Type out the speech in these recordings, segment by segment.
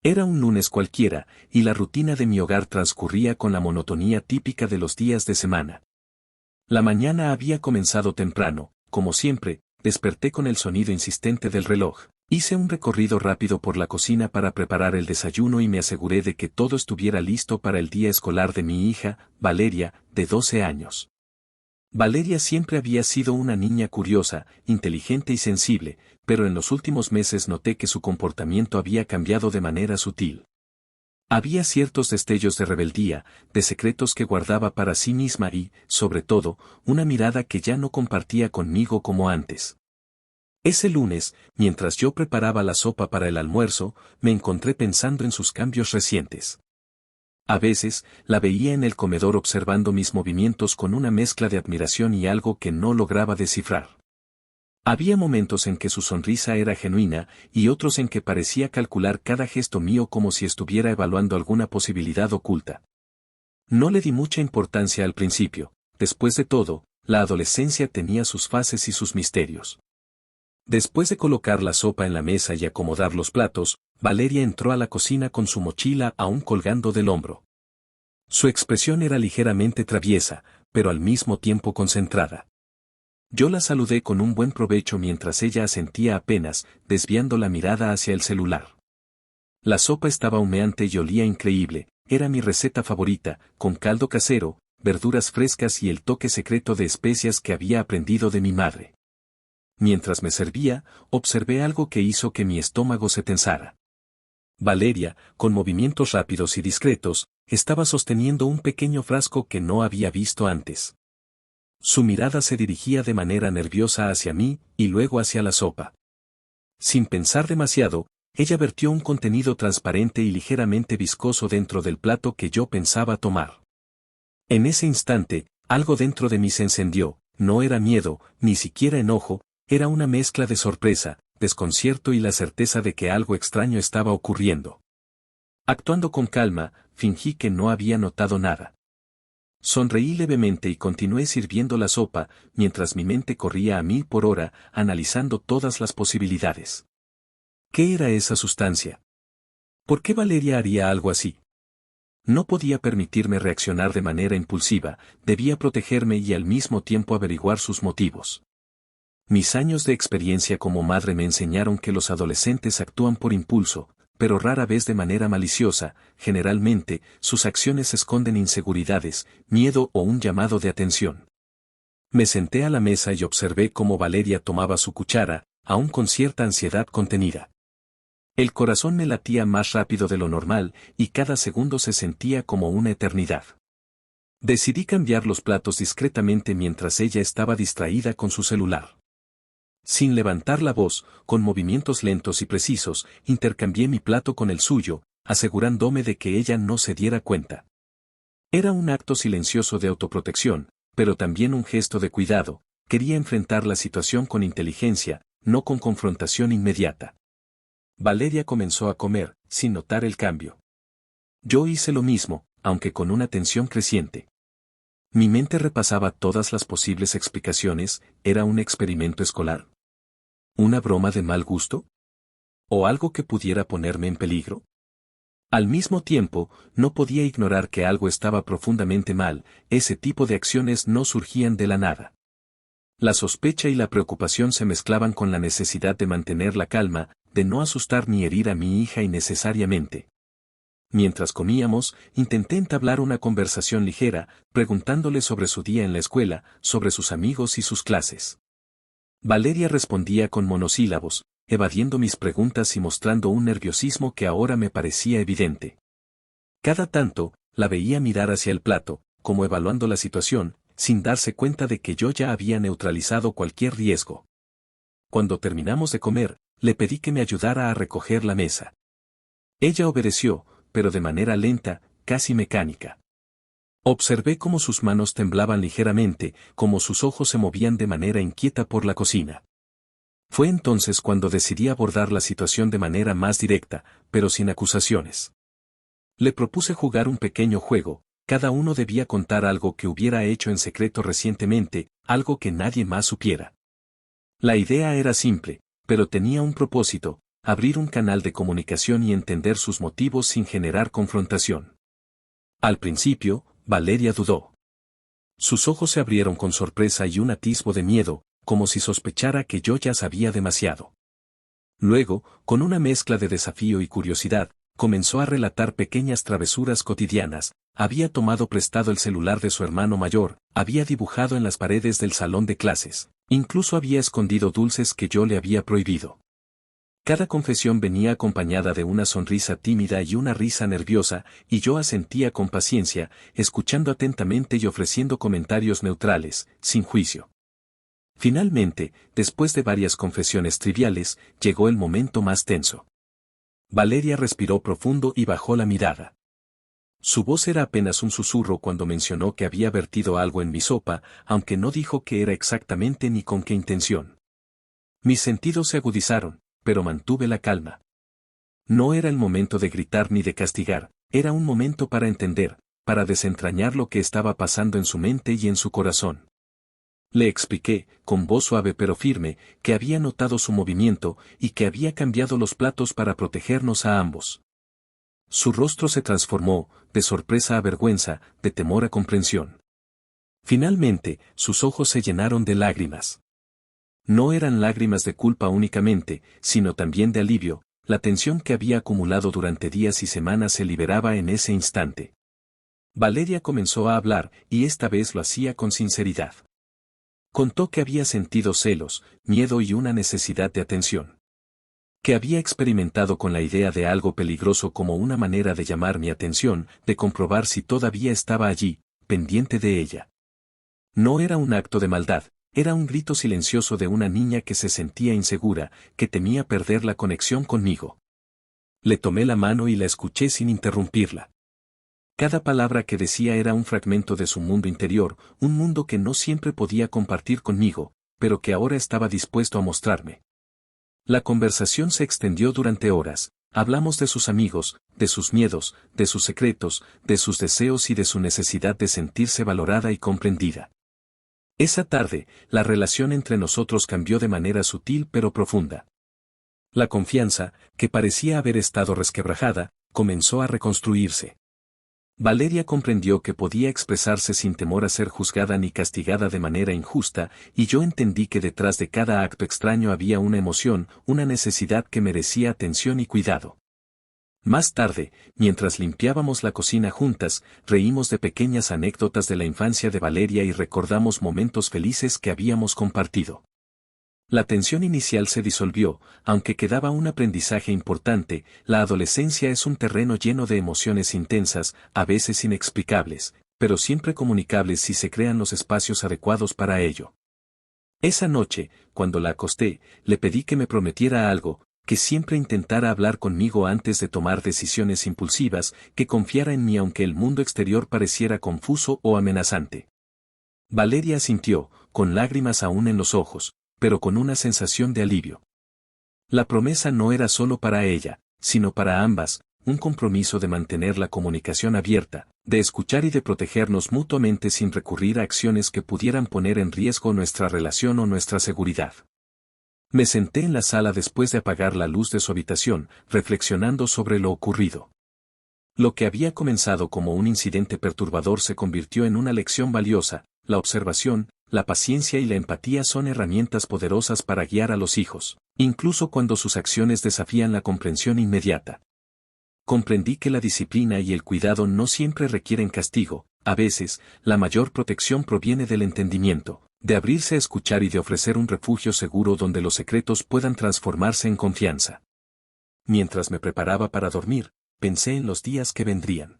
Era un lunes cualquiera, y la rutina de mi hogar transcurría con la monotonía típica de los días de semana. La mañana había comenzado temprano, como siempre, desperté con el sonido insistente del reloj. Hice un recorrido rápido por la cocina para preparar el desayuno y me aseguré de que todo estuviera listo para el día escolar de mi hija, Valeria, de 12 años. Valeria siempre había sido una niña curiosa, inteligente y sensible, pero en los últimos meses noté que su comportamiento había cambiado de manera sutil. Había ciertos destellos de rebeldía, de secretos que guardaba para sí misma y, sobre todo, una mirada que ya no compartía conmigo como antes. Ese lunes, mientras yo preparaba la sopa para el almuerzo, me encontré pensando en sus cambios recientes. A veces, la veía en el comedor observando mis movimientos con una mezcla de admiración y algo que no lograba descifrar. Había momentos en que su sonrisa era genuina y otros en que parecía calcular cada gesto mío como si estuviera evaluando alguna posibilidad oculta. No le di mucha importancia al principio, después de todo, la adolescencia tenía sus fases y sus misterios. Después de colocar la sopa en la mesa y acomodar los platos, Valeria entró a la cocina con su mochila aún colgando del hombro. Su expresión era ligeramente traviesa, pero al mismo tiempo concentrada. Yo la saludé con un buen provecho mientras ella asentía apenas, desviando la mirada hacia el celular. La sopa estaba humeante y olía increíble, era mi receta favorita, con caldo casero, verduras frescas y el toque secreto de especias que había aprendido de mi madre. Mientras me servía, observé algo que hizo que mi estómago se tensara. Valeria, con movimientos rápidos y discretos, estaba sosteniendo un pequeño frasco que no había visto antes. Su mirada se dirigía de manera nerviosa hacia mí y luego hacia la sopa. Sin pensar demasiado, ella vertió un contenido transparente y ligeramente viscoso dentro del plato que yo pensaba tomar. En ese instante, algo dentro de mí se encendió, no era miedo, ni siquiera enojo, era una mezcla de sorpresa, desconcierto y la certeza de que algo extraño estaba ocurriendo. Actuando con calma, fingí que no había notado nada. Sonreí levemente y continué sirviendo la sopa, mientras mi mente corría a 1000 por hora, analizando todas las posibilidades. ¿Qué era esa sustancia? ¿Por qué Valeria haría algo así? No podía permitirme reaccionar de manera impulsiva, debía protegerme y al mismo tiempo averiguar sus motivos. Mis años de experiencia como madre me enseñaron que los adolescentes actúan por impulso, pero rara vez de manera maliciosa, generalmente, sus acciones esconden inseguridades, miedo o un llamado de atención. Me senté a la mesa y observé cómo Valeria tomaba su cuchara, aún con cierta ansiedad contenida. El corazón me latía más rápido de lo normal, y cada segundo se sentía como una eternidad. Decidí cambiar los platos discretamente mientras ella estaba distraída con su celular. Sin levantar la voz, con movimientos lentos y precisos, intercambié mi plato con el suyo, asegurándome de que ella no se diera cuenta. Era un acto silencioso de autoprotección, pero también un gesto de cuidado. Quería enfrentar la situación con inteligencia, no con confrontación inmediata. Valeria comenzó a comer, sin notar el cambio. Yo hice lo mismo, aunque con una tensión creciente. Mi mente repasaba todas las posibles explicaciones. ¿Era un experimento escolar? ¿Una broma de mal gusto? ¿O algo que pudiera ponerme en peligro? Al mismo tiempo, no podía ignorar que algo estaba profundamente mal, ese tipo de acciones no surgían de la nada. La sospecha y la preocupación se mezclaban con la necesidad de mantener la calma, de no asustar ni herir a mi hija innecesariamente. Mientras comíamos, intenté entablar una conversación ligera, preguntándole sobre su día en la escuela, sobre sus amigos y sus clases. Valeria respondía con monosílabos, evadiendo mis preguntas y mostrando un nerviosismo que ahora me parecía evidente. Cada tanto, la veía mirar hacia el plato, como evaluando la situación, sin darse cuenta de que yo ya había neutralizado cualquier riesgo. Cuando terminamos de comer, le pedí que me ayudara a recoger la mesa. Ella obedeció, pero de manera lenta, casi mecánica. Observé cómo sus manos temblaban ligeramente, cómo sus ojos se movían de manera inquieta por la cocina. Fue entonces cuando decidí abordar la situación de manera más directa, pero sin acusaciones. Le propuse jugar un pequeño juego, cada uno debía contar algo que hubiera hecho en secreto recientemente, algo que nadie más supiera. La idea era simple, pero tenía un propósito: abrir un canal de comunicación y entender sus motivos sin generar confrontación. Al principio, Valeria dudó. Sus ojos se abrieron con sorpresa y un atisbo de miedo, como si sospechara que yo ya sabía demasiado. Luego, con una mezcla de desafío y curiosidad, comenzó a relatar pequeñas travesuras cotidianas. Había tomado prestado el celular de su hermano mayor, había dibujado en las paredes del salón de clases, incluso había escondido dulces que yo le había prohibido. Cada confesión venía acompañada de una sonrisa tímida y una risa nerviosa, y yo asentía con paciencia, escuchando atentamente y ofreciendo comentarios neutrales, sin juicio. Finalmente, después de varias confesiones triviales, llegó el momento más tenso. Valeria respiró profundo y bajó la mirada. Su voz era apenas un susurro cuando mencionó que había vertido algo en mi sopa, aunque no dijo qué era exactamente ni con qué intención. Mis sentidos se agudizaron, pero mantuve la calma. No era el momento de gritar ni de castigar, era un momento para entender, para desentrañar lo que estaba pasando en su mente y en su corazón. Le expliqué, con voz suave pero firme, que había notado su movimiento y que había cambiado los platos para protegernos a ambos. Su rostro se transformó, de sorpresa a vergüenza, de temor a comprensión. Finalmente, sus ojos se llenaron de lágrimas. No eran lágrimas de culpa únicamente, sino también de alivio, la tensión que había acumulado durante días y semanas se liberaba en ese instante. Valeria comenzó a hablar, y esta vez lo hacía con sinceridad. Contó que había sentido celos, miedo y una necesidad de atención. Que había experimentado con la idea de algo peligroso como una manera de llamar mi atención, de comprobar si todavía estaba allí, pendiente de ella. No era un acto de maldad, era un grito silencioso de una niña que se sentía insegura, que temía perder la conexión conmigo. Le tomé la mano y la escuché sin interrumpirla. Cada palabra que decía era un fragmento de su mundo interior, un mundo que no siempre podía compartir conmigo, pero que ahora estaba dispuesto a mostrarme. La conversación se extendió durante horas, hablamos de sus amigos, de sus miedos, de sus secretos, de sus deseos y de su necesidad de sentirse valorada y comprendida. Esa tarde, la relación entre nosotros cambió de manera sutil pero profunda. La confianza, que parecía haber estado resquebrajada, comenzó a reconstruirse. Valeria comprendió que podía expresarse sin temor a ser juzgada ni castigada de manera injusta, y yo entendí que detrás de cada acto extraño había una emoción, una necesidad que merecía atención y cuidado. Más tarde, mientras limpiábamos la cocina juntas, reímos de pequeñas anécdotas de la infancia de Valeria y recordamos momentos felices que habíamos compartido. La tensión inicial se disolvió, aunque quedaba un aprendizaje importante. La adolescencia es un terreno lleno de emociones intensas, a veces inexplicables, pero siempre comunicables si se crean los espacios adecuados para ello. Esa noche, cuando la acosté, le pedí que me prometiera algo, que siempre intentara hablar conmigo antes de tomar decisiones impulsivas, que confiara en mí aunque el mundo exterior pareciera confuso o amenazante. Valeria asintió, con lágrimas aún en los ojos, pero con una sensación de alivio. La promesa no era solo para ella, sino para ambas, un compromiso de mantener la comunicación abierta, de escuchar y de protegernos mutuamente sin recurrir a acciones que pudieran poner en riesgo nuestra relación o nuestra seguridad. Me senté en la sala después de apagar la luz de su habitación, reflexionando sobre lo ocurrido. Lo que había comenzado como un incidente perturbador se convirtió en una lección valiosa. La observación, la paciencia y la empatía son herramientas poderosas para guiar a los hijos, incluso cuando sus acciones desafían la comprensión inmediata. Comprendí que la disciplina y el cuidado no siempre requieren castigo, a veces, la mayor protección proviene del entendimiento, de abrirse a escuchar y de ofrecer un refugio seguro donde los secretos puedan transformarse en confianza. Mientras me preparaba para dormir, pensé en los días que vendrían.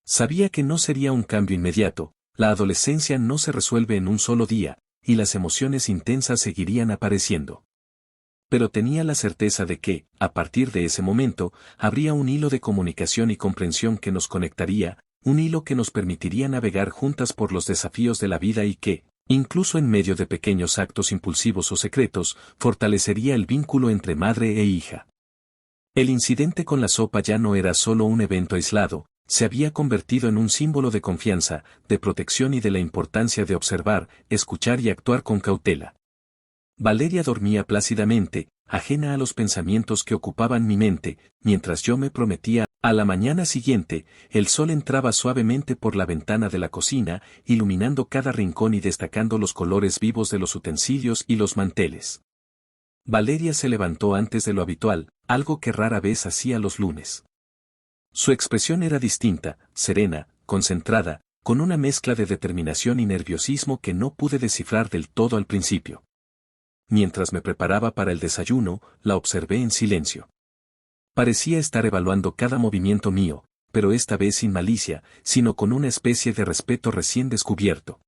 Sabía que no sería un cambio inmediato. La adolescencia no se resuelve en un solo día, y las emociones intensas seguirían apareciendo. Pero tenía la certeza de que, a partir de ese momento, habría un hilo de comunicación y comprensión que nos conectaría, un hilo que nos permitiría navegar juntas por los desafíos de la vida y que, incluso en medio de pequeños actos impulsivos o secretos, fortalecería el vínculo entre madre e hija. El incidente con la sopa ya no era solo un evento aislado, se había convertido en un símbolo de confianza, de protección y de la importancia de observar, escuchar y actuar con cautela. Valeria dormía plácidamente, ajena a los pensamientos que ocupaban mi mente, mientras yo me prometía. A la mañana siguiente, el sol entraba suavemente por la ventana de la cocina, iluminando cada rincón y destacando los colores vivos de los utensilios y los manteles. Valeria se levantó antes de lo habitual, algo que rara vez hacía los lunes. Su expresión era distinta, serena, concentrada, con una mezcla de determinación y nerviosismo que no pude descifrar del todo al principio. Mientras me preparaba para el desayuno, la observé en silencio. Parecía estar evaluando cada movimiento mío, pero esta vez sin malicia, sino con una especie de respeto recién descubierto.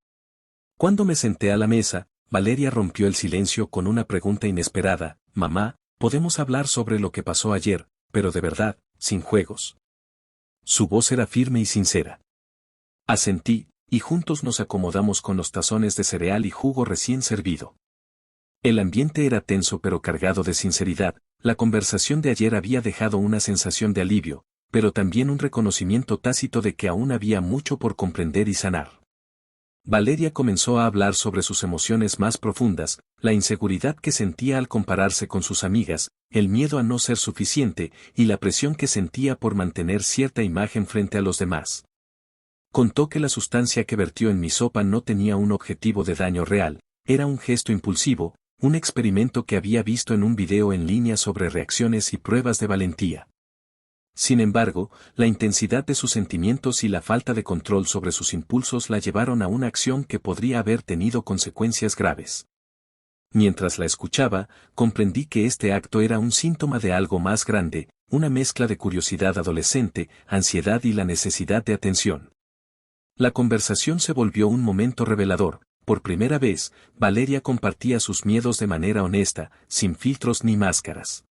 Cuando me senté a la mesa, Valeria rompió el silencio con una pregunta inesperada: «Mamá, podemos hablar sobre lo que pasó ayer, pero de verdad, sin juegos». Su voz era firme y sincera. Asentí, y juntos nos acomodamos con los tazones de cereal y jugo recién servido. El ambiente era tenso pero cargado de sinceridad. La conversación de ayer había dejado una sensación de alivio, pero también un reconocimiento tácito de que aún había mucho por comprender y sanar. Valeria comenzó a hablar sobre sus emociones más profundas, la inseguridad que sentía al compararse con sus amigas, el miedo a no ser suficiente y la presión que sentía por mantener cierta imagen frente a los demás. Contó que la sustancia que vertió en mi sopa no tenía un objetivo de daño real, era un gesto impulsivo, un experimento que había visto en un video en línea sobre reacciones y pruebas de valentía. Sin embargo, la intensidad de sus sentimientos y la falta de control sobre sus impulsos la llevaron a una acción que podría haber tenido consecuencias graves. Mientras la escuchaba, comprendí que este acto era un síntoma de algo más grande, una mezcla de curiosidad adolescente, ansiedad y la necesidad de atención. La conversación se volvió un momento revelador. Por primera vez, Valeria compartía sus miedos de manera honesta, sin filtros ni máscaras.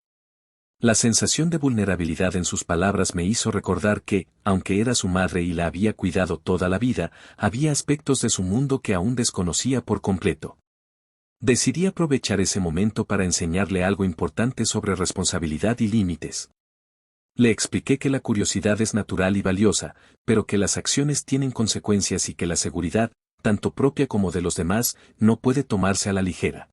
La sensación de vulnerabilidad en sus palabras me hizo recordar que, aunque era su madre y la había cuidado toda la vida, había aspectos de su mundo que aún desconocía por completo. Decidí aprovechar ese momento para enseñarle algo importante sobre responsabilidad y límites. Le expliqué que la curiosidad es natural y valiosa, pero que las acciones tienen consecuencias y que la seguridad, tanto propia como de los demás, no puede tomarse a la ligera.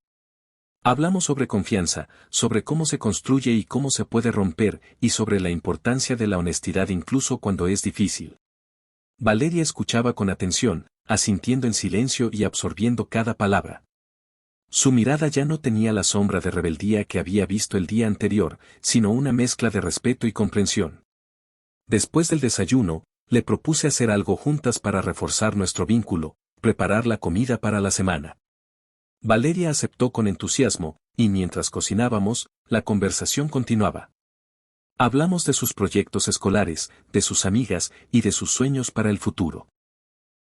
Hablamos sobre confianza, sobre cómo se construye y cómo se puede romper, y sobre la importancia de la honestidad incluso cuando es difícil. Valeria escuchaba con atención, asintiendo en silencio y absorbiendo cada palabra. Su mirada ya no tenía la sombra de rebeldía que había visto el día anterior, sino una mezcla de respeto y comprensión. Después del desayuno, le propuse hacer algo juntas para reforzar nuestro vínculo, preparar la comida para la semana. Valeria aceptó con entusiasmo, y mientras cocinábamos, la conversación continuaba. Hablamos de sus proyectos escolares, de sus amigas y de sus sueños para el futuro.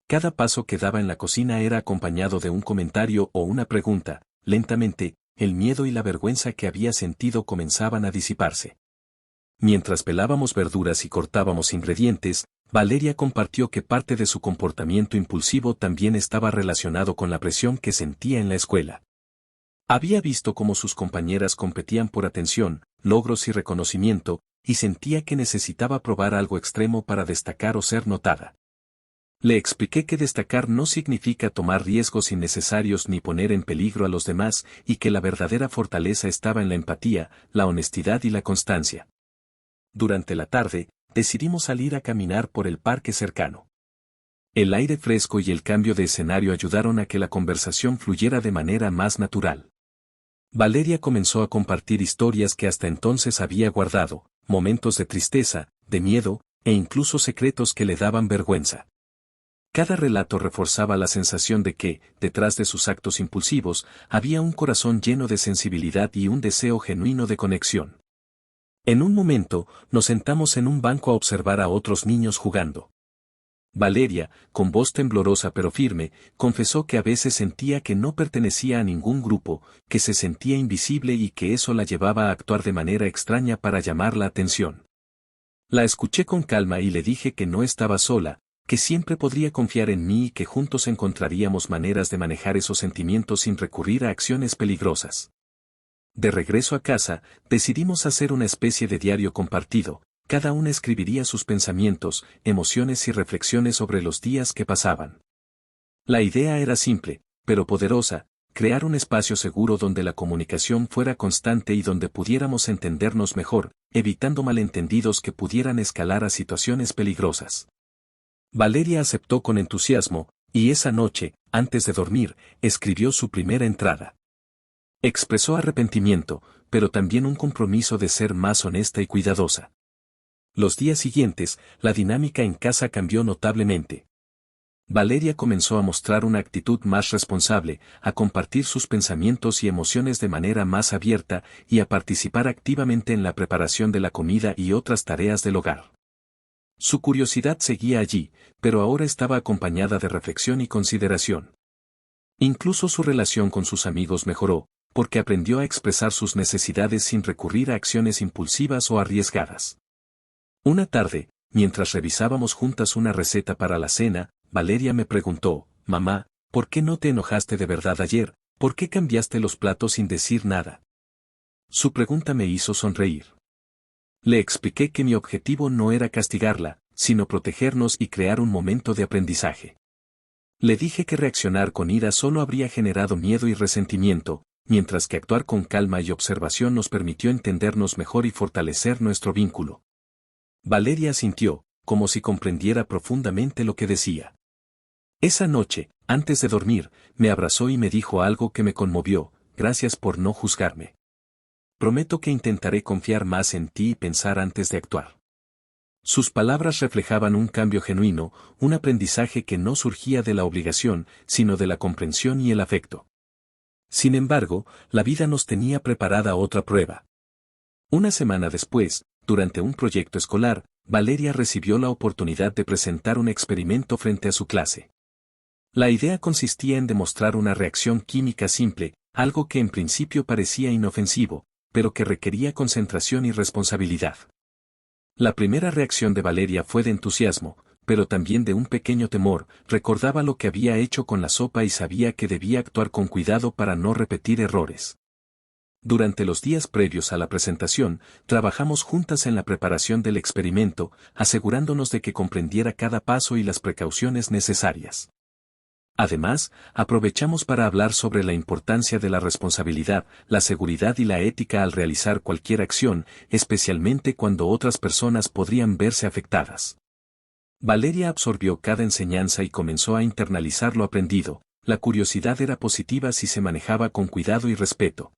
Cada paso que daba en la cocina era acompañado de un comentario o una pregunta. Lentamente, el miedo y la vergüenza que había sentido comenzaban a disiparse. Mientras pelábamos verduras y cortábamos ingredientes, Valeria compartió que parte de su comportamiento impulsivo también estaba relacionado con la presión que sentía en la escuela. Había visto cómo sus compañeras competían por atención, logros y reconocimiento, y sentía que necesitaba probar algo extremo para destacar o ser notada. Le expliqué que destacar no significa tomar riesgos innecesarios ni poner en peligro a los demás, y que la verdadera fortaleza estaba en la empatía, la honestidad y la constancia. Durante la tarde, decidimos salir a caminar por el parque cercano. El aire fresco y el cambio de escenario ayudaron a que la conversación fluyera de manera más natural. Valeria comenzó a compartir historias que hasta entonces había guardado, momentos de tristeza, de miedo, e incluso secretos que le daban vergüenza. Cada relato reforzaba la sensación de que, detrás de sus actos impulsivos, había un corazón lleno de sensibilidad y un deseo genuino de conexión. En un momento, nos sentamos en un banco a observar a otros niños jugando. Valeria, con voz temblorosa pero firme, confesó que a veces sentía que no pertenecía a ningún grupo, que se sentía invisible y que eso la llevaba a actuar de manera extraña para llamar la atención. La escuché con calma y le dije que no estaba sola, que siempre podría confiar en mí y que juntos encontraríamos maneras de manejar esos sentimientos sin recurrir a acciones peligrosas. De regreso a casa, decidimos hacer una especie de diario compartido. Cada una escribiría sus pensamientos, emociones y reflexiones sobre los días que pasaban. La idea era simple, pero poderosa: crear un espacio seguro donde la comunicación fuera constante y donde pudiéramos entendernos mejor, evitando malentendidos que pudieran escalar a situaciones peligrosas. Valeria aceptó con entusiasmo, y esa noche, antes de dormir, escribió su primera entrada. Expresó arrepentimiento, pero también un compromiso de ser más honesta y cuidadosa. Los días siguientes, la dinámica en casa cambió notablemente. Valeria comenzó a mostrar una actitud más responsable, a compartir sus pensamientos y emociones de manera más abierta y a participar activamente en la preparación de la comida y otras tareas del hogar. Su curiosidad seguía allí, pero ahora estaba acompañada de reflexión y consideración. Incluso su relación con sus amigos mejoró, porque aprendió a expresar sus necesidades sin recurrir a acciones impulsivas o arriesgadas. Una tarde, mientras revisábamos juntas una receta para la cena, Valeria me preguntó, «Mamá, ¿por qué no te enojaste de verdad ayer? ¿Por qué cambiaste los platos sin decir nada?» Su pregunta me hizo sonreír. Le expliqué que mi objetivo no era castigarla, sino protegernos y crear un momento de aprendizaje. Le dije que reaccionar con ira solo habría generado miedo y resentimiento, mientras que actuar con calma y observación nos permitió entendernos mejor y fortalecer nuestro vínculo. Valeria asintió, como si comprendiera profundamente lo que decía. Esa noche, antes de dormir, me abrazó y me dijo algo que me conmovió: «Gracias por no juzgarme. Prometo que intentaré confiar más en ti y pensar antes de actuar». Sus palabras reflejaban un cambio genuino, un aprendizaje que no surgía de la obligación, sino de la comprensión y el afecto. Sin embargo, la vida nos tenía preparada otra prueba. Una semana después, durante un proyecto escolar, Valeria recibió la oportunidad de presentar un experimento frente a su clase. La idea consistía en demostrar una reacción química simple, algo que en principio parecía inofensivo, pero que requería concentración y responsabilidad. La primera reacción de Valeria fue de entusiasmo, pero también de un pequeño temor. Recordaba lo que había hecho con la sopa y sabía que debía actuar con cuidado para no repetir errores. Durante los días previos a la presentación, trabajamos juntas en la preparación del experimento, asegurándonos de que comprendiera cada paso y las precauciones necesarias. Además, aprovechamos para hablar sobre la importancia de la responsabilidad, la seguridad y la ética al realizar cualquier acción, especialmente cuando otras personas podrían verse afectadas. Valeria absorbió cada enseñanza y comenzó a internalizar lo aprendido. La curiosidad era positiva si se manejaba con cuidado y respeto.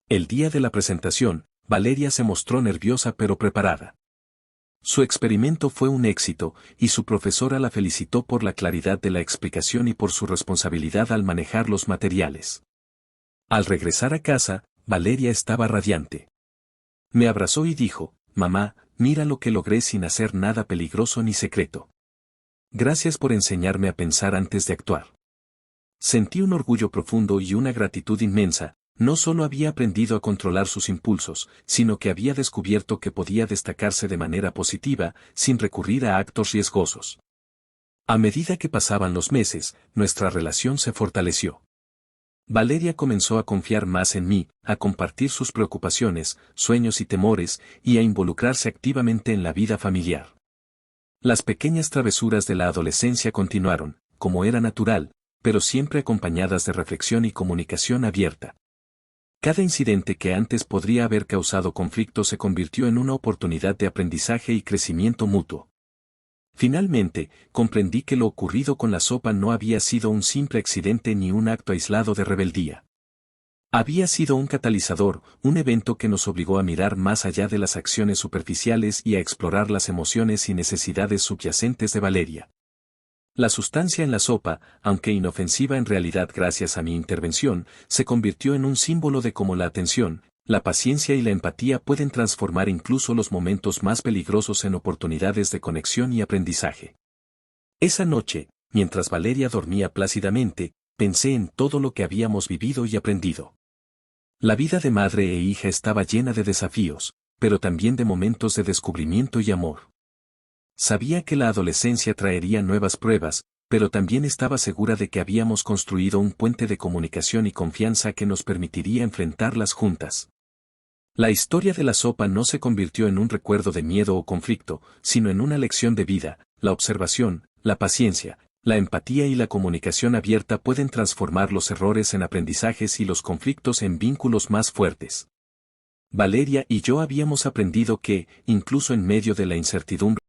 El día de la presentación, Valeria se mostró nerviosa pero preparada. Su experimento fue un éxito, y su profesora la felicitó por la claridad de la explicación y por su responsabilidad al manejar los materiales. Al regresar a casa, Valeria estaba radiante. Me abrazó y dijo: «Mamá, mira lo que logré sin hacer nada peligroso ni secreto. Gracias por enseñarme a pensar antes de actuar». Sentí un orgullo profundo y una gratitud inmensa. No solo había aprendido a controlar sus impulsos, sino que había descubierto que podía destacarse de manera positiva, sin recurrir a actos riesgosos. A medida que pasaban los meses, nuestra relación se fortaleció. Valeria comenzó a confiar más en mí, a compartir sus preocupaciones, sueños y temores, y a involucrarse activamente en la vida familiar. Las pequeñas travesuras de la adolescencia continuaron, como era natural, pero siempre acompañadas de reflexión y comunicación abierta. Cada incidente que antes podría haber causado conflicto se convirtió en una oportunidad de aprendizaje y crecimiento mutuo. Finalmente, comprendí que lo ocurrido con la sopa no había sido un simple accidente ni un acto aislado de rebeldía. Había sido un catalizador, un evento que nos obligó a mirar más allá de las acciones superficiales y a explorar las emociones y necesidades subyacentes de Valeria. La sustancia en la sopa, aunque inofensiva en realidad gracias a mi intervención, se convirtió en un símbolo de cómo la atención, la paciencia y la empatía pueden transformar incluso los momentos más peligrosos en oportunidades de conexión y aprendizaje. Esa noche, mientras Valeria dormía plácidamente, pensé en todo lo que habíamos vivido y aprendido. La vida de madre e hija estaba llena de desafíos, pero también de momentos de descubrimiento y amor. Sabía que la adolescencia traería nuevas pruebas, pero también estaba segura de que habíamos construido un puente de comunicación y confianza que nos permitiría enfrentarlas juntas. La historia de la sopa no se convirtió en un recuerdo de miedo o conflicto, sino en una lección de vida, la observación, la paciencia, La empatía y la comunicación abierta pueden transformar los errores en aprendizajes y los conflictos en vínculos más fuertes. Valeria y yo habíamos aprendido que, incluso en medio de la incertidumbre,